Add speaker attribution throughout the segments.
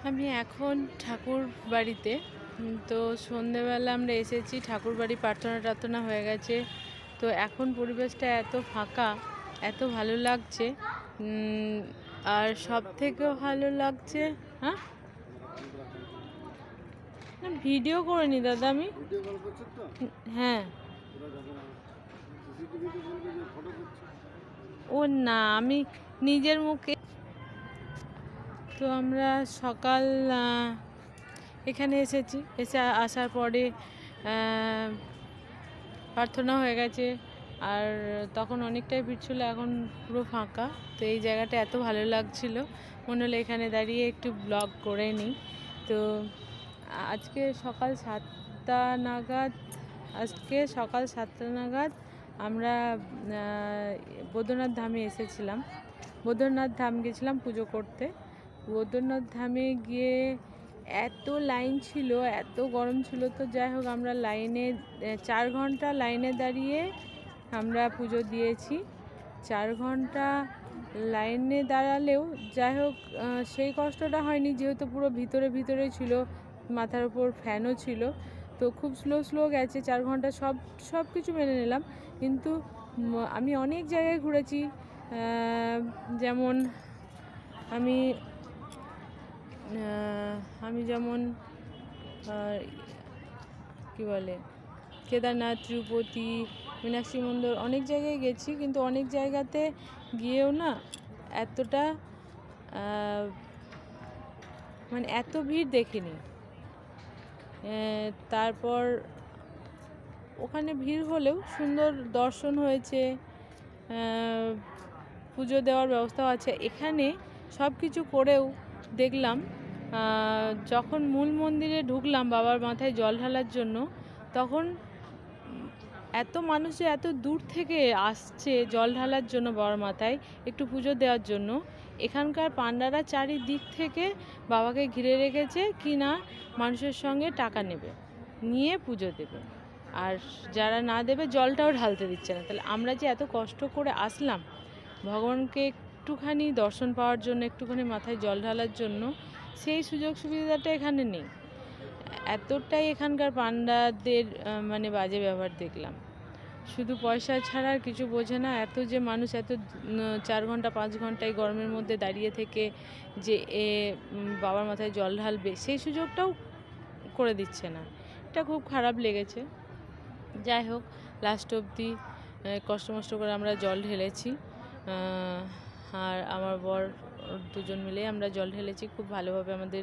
Speaker 1: আমি এখন ঠাকুর বাড়িতে। তো সন্ধেবেলা আমরা এসেছি, ঠাকুর বাড়ি প্রার্থনা টার্থনা হয়ে গেছে। তো এখন পরিবেশটা এত ফাঁকা, এত ভালো লাগছে। আর সব থেকে ভালো লাগছে, হ্যাঁ না ভিডিও করিনি দাদা আমি। হ্যাঁ ও না, আমি নিজের মুখে। তো আমরা সকাল এখানে এসেছি, আসার পরে প্রার্থনা হয়ে গেছে। আর তখন অনেকটাই ভিড় ছিল, এখন পুরো ফাঁকা। তো এই জায়গাটা এত ভালো লাগছিল, মনে হলো এখানে দাঁড়িয়ে একটু ব্লগ করে নিই। তো আজকে সকাল 7টা নাগাদ আমরা বৈদ্যনাথ ধামে এসেছিলাম। বৈদ্যনাথ ধাম গেছিলাম পুজো করতে। বৈদ্যনাথ ধামে গিয়ে এত লাইন ছিল, এত গরম ছিল। তো যাই হোক, আমরা লাইনে 4 ঘন্টা লাইনে দাঁড়িয়ে আমরা পুজো দিয়েছি। 4 ঘন্টা লাইনে দাঁড়ালেও যাই হোক সেই কষ্টটা হয়নি, যেহেতু পুরো ভিতরে ছিল, মাথার উপর ফ্যানও ছিল। তো খুব স্লো গেছে 4 ঘন্টা, সব কিছু মেনে নিলাম। কিন্তু আমি অনেক জায়গায় ঘুরেছি, যেমন আমি যেমন কী বলে কেদারনাথ, তিরুপতি, মীনাক্ষী মন্দির অনেক জায়গায় গেছি। কিন্তু অনেক জায়গাতে গিয়েও না এতটা মানে এত ভিড় দেখিনি। তারপর ওখানে ভিড় হলেও সুন্দর দর্শন হয়েছে, পুজো দেওয়ার ব্যবস্থাও আছে এখানে। সব কিছু করেও দেখলাম, যখন মূল মন্দিরে ঢুকলাম বাবার মাথায় জল ঢালার জন্য, তখন এত মানুষ এত দূর থেকে আসছে জল ঢালার জন্য বাবার মাথায়, একটু পুজো দেওয়ার জন্য। এখানকার পান্ডারা চারিদিক থেকে বাবাকে ঘিরে রেখেছে কি না মানুষের সঙ্গে টাকা নিয়ে পুজো দেবে, আর যারা না দেবে জলটাও ঢালতে দিচ্ছে না। তাহলে আমরা যে এত কষ্ট করে আসলাম ভগবানকে একটুখানি দর্শন পাওয়ার জন্য, একটুখানি মাথায় জল ঢালার জন্য, সেই সুযোগ সুবিধাটা এখানে নেই। এতটাই এখানকার পান্ডাদের মানে বাজে ব্যবহার দেখলাম। শুধু পয়সা ছাড়া আর কিছু বোঝে না। এত যে মানুষ এত 4 ঘন্টা 5 ঘন্টা এই গরমের মধ্যে দাঁড়িয়ে থেকে যে বাবার মাথায় জল ঢালবে, সেই সুযোগটাও করে দিচ্ছে না। এটা খুব খারাপ লেগেছে। যাই হোক, লাস্ট অবধি কষ্ট করে আমরা জল ঢেলেছি। আর আমার বর দুজন মিলে আমরা জল ঢেলেছি খুব ভালোভাবে।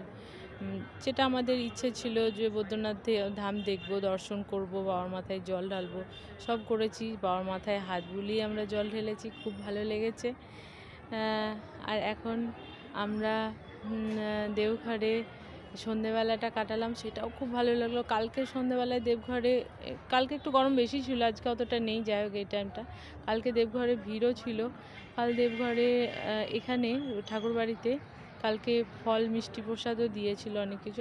Speaker 1: যেটা আমাদের ইচ্ছে ছিল যে বৈদ্যনাথ ধাম দেখব, দর্শন করব, বাবার মাথায় জল ঢালবো, সব করেছি। বাবার মাথায় হাত বুলিয়ে আমরা জল ঢেলেছি, খুব ভালো লেগেছে। আর এখন আমরা দেওঘরে সন্ধেবেলাটা কাটালাম, সেটাও খুব ভালো লাগলো। কালকে সন্ধেবেলায় দেবঘরে, কালকে একটু গরম বেশি ছিল, আজকে অতটা নেই। যাই হোক, এই টাইমটা কালকে দেবঘরে ভিড়ও ছিল। কাল দেবঘরে এখানে ঠাকুরবাড়িতে কালকে ফল মিষ্টি প্রসাদও দিয়েছিল, অনেক কিছু।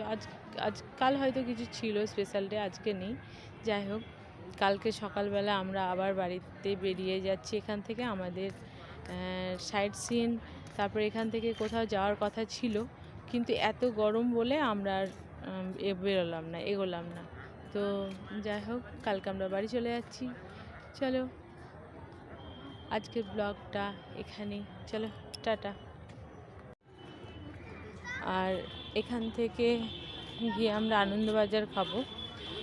Speaker 1: কাল হয়তো কিছু ছিল স্পেশাল ডে, আজকে নেই। যাই হোক, কালকে সকালবেলা আমরা আবার বাড়িতে বেরিয়ে যাচ্ছি এখান থেকে। আমাদের সাইট সিন, তারপরে এখান থেকে কোথাও যাওয়ার কথা ছিল, কিন্তু এত গরম বলে আমরা আর এগোলাম না। তো যাই হোক, কালকে আমরা বাড়ি চলে যাচ্ছি। চলো, আজকের ব্লগটা এখানেই। চলো, টাটা। আর এখান থেকে গিয়ে আমরা আনন্দবাজার খাবো।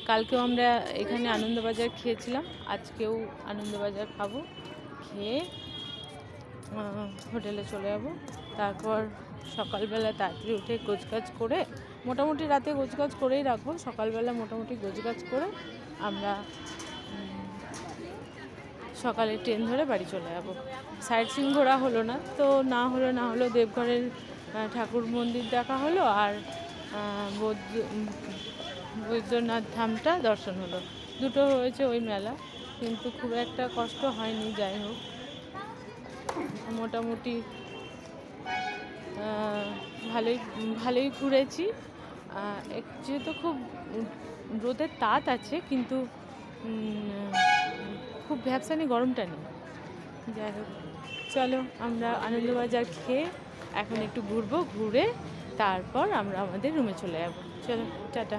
Speaker 1: কালকেও আমরা এখানে আনন্দবাজার খেয়েছিলাম, আজকেও আনন্দবাজার খাবো। খেয়ে হোটেলে চলে যাবো। তারপর সকালবেলা তাড়াতাড়ি উঠে গোছগাছ করে, মোটামুটি রাতে গোছগাছ করেই রাখবো, সকালবেলা মোটামুটি গোছগাছ করে আমরা সকালে ট্রেন ধরে বাড়ি চলে যাবো। সাইট সিন ঘোরা হলো না, তো না হলো দেবঘরের ঠাকুর মন্দির দেখা হলো, আর বৈদ্যনাথ ধামটা দর্শন হলো। দুটো হয়েছে ওই মেলা, কিন্তু খুব একটা কষ্ট হয়নি। যাই হোক, মোটামুটি ভালোই ঘুরেছি। যেহেতু খুব রোদের তাপ আছে, কিন্তু খুব ভ্যাপসানি গরমটা নেই। যাই হোক, চলো আমরা আনন্দবাজার খেয়ে এখন একটু ঘুরবো, ঘুরে তারপর আমরা আমাদের রুমে চলে যাব। চলো, টাটা।